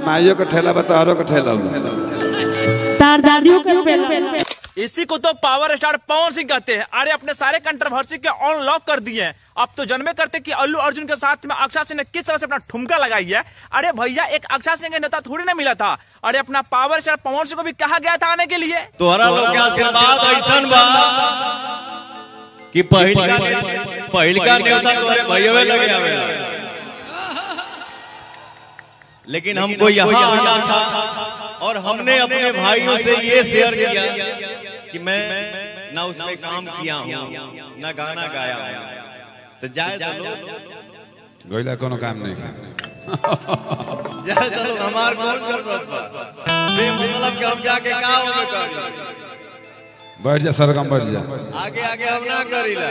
माइयों का ठेला बतारो का ठेला तार दादियों का। इसी को तो पावर स्टार पवन सिंह कहते हैं। अरे अपने सारे कंट्रोवर्सी के ऑन लॉक कर दिए हैं। अब तो जन्मे करते कि अल्लू अर्जुन के साथ में अक्षय सिंह ने किस तरह से अपना ठुमका लगाई है। अरे भैया एक अक्षय सिंह के नेता थोड़ी ना मिला था। अरे अपना पावर स्टार पवन सिंह को भी कहा गया था आने के लिए। तोहरा लोग के आशीर्वाद ऐसन बा कि पहिलका नेता तोरे भैया लगे आवेला, लेकिन हमको यहाँ आना था और हमने अपने भाइयों से ये शेयर किया कि मैं ना उसमें काम किया हूँ ना गाना गाया हूँ, तो जाए चलो गोइला कोनो काम नहीं जाए चलो, हमार कौन जरूरत बा बेमतलब के हम जाके का होगा। बैठ जा सरगम, बैठ जा, आगे आगे हम ना करीला।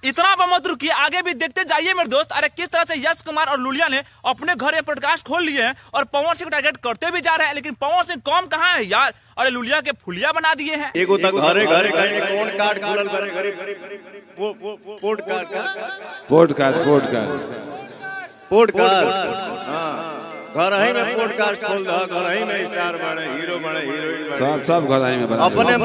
इतना मत रुकिए, आगे भी देखते जाइए मेरे दोस्त। अरे किस तरह से यश कुमार और लुलिया ने अपने घर में पॉडकास्ट खोल लिए हैं और पवन सिंह को टारगेट करते भी जा रहे हैं, लेकिन पवन सिंह कौन कहाँ है यार। अरे लुलिया के फुलिया बना दिए हैं। एगो तक घरे घरे कहीं कौन कार्ड खुलल घरे घरे पॉडकास्ट घर ही में पॉडकास्ट खोल दो, घर ही में स्टार बने, हीरो बने, हीरोइन सब घर ही में बना, अपने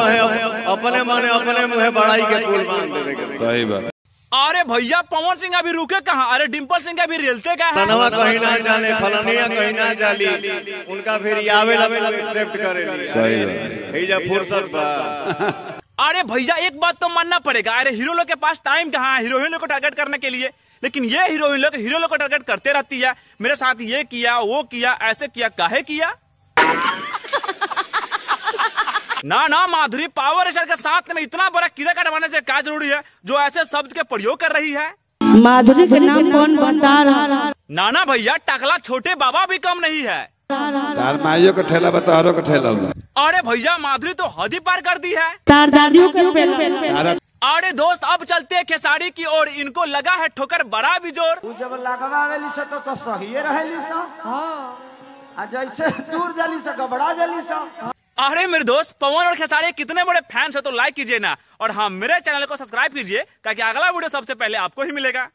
मुहे बड़ाई के पुल बांध देवे के। सही बात। अरे भैया पवन सिंह अभी रुके कहाँ। अरे डिम्पल सिंह अभी रेलते का है। तनवा कहीं ना जाने, फलानिया कहीं ना जाली, उनका फिर आवेला तो एक्सेप्ट करेली। सही बात। हे जा फुर्सत बा। अरे भैया एक बात तो मानना पड़ेगा, अरे हीरो लोग के पास टाइम कहाँ है हीरोइन लोग को टारगेट करने के लिए। लेकिन ये हीरोइन लोग हीरो लोग को टारगेट करते रहती है। मेरे साथ ये किया, वो किया, ऐसे किया, काहे किया। ना माधुरी पावर स्टार के साथ में इतना बड़ा कीड़ा कटवाने से क्या जरूरी है जो ऐसे शब्द के प्रयोग कर रही है। माधुरी के नाम कौन बता रहा। ना भैया टकला छोटे बाबा भी कम नहीं है। तार माइयों का ठेला बतारो का ठेला। अरे भैया माधुरी तो हद ही पार कर दी है। तार दादियों का। अरे दोस्त अब चलते हैं खेसारी की ओर। इनको लगा है ठोकर बड़ा बिजोर। जब लगवावेली से तो सही रहेली सा, आ जैसे दूर जली से घबरा जली सा। अरे मेरे दोस्त पवन और खेसारी कितने बड़े फैंस है तो लाइक कीजिए ना, और हाँ मेरे चैनल को सब्सक्राइब कीजिए ताकि अगला वीडियो सबसे पहले आपको ही मिलेगा।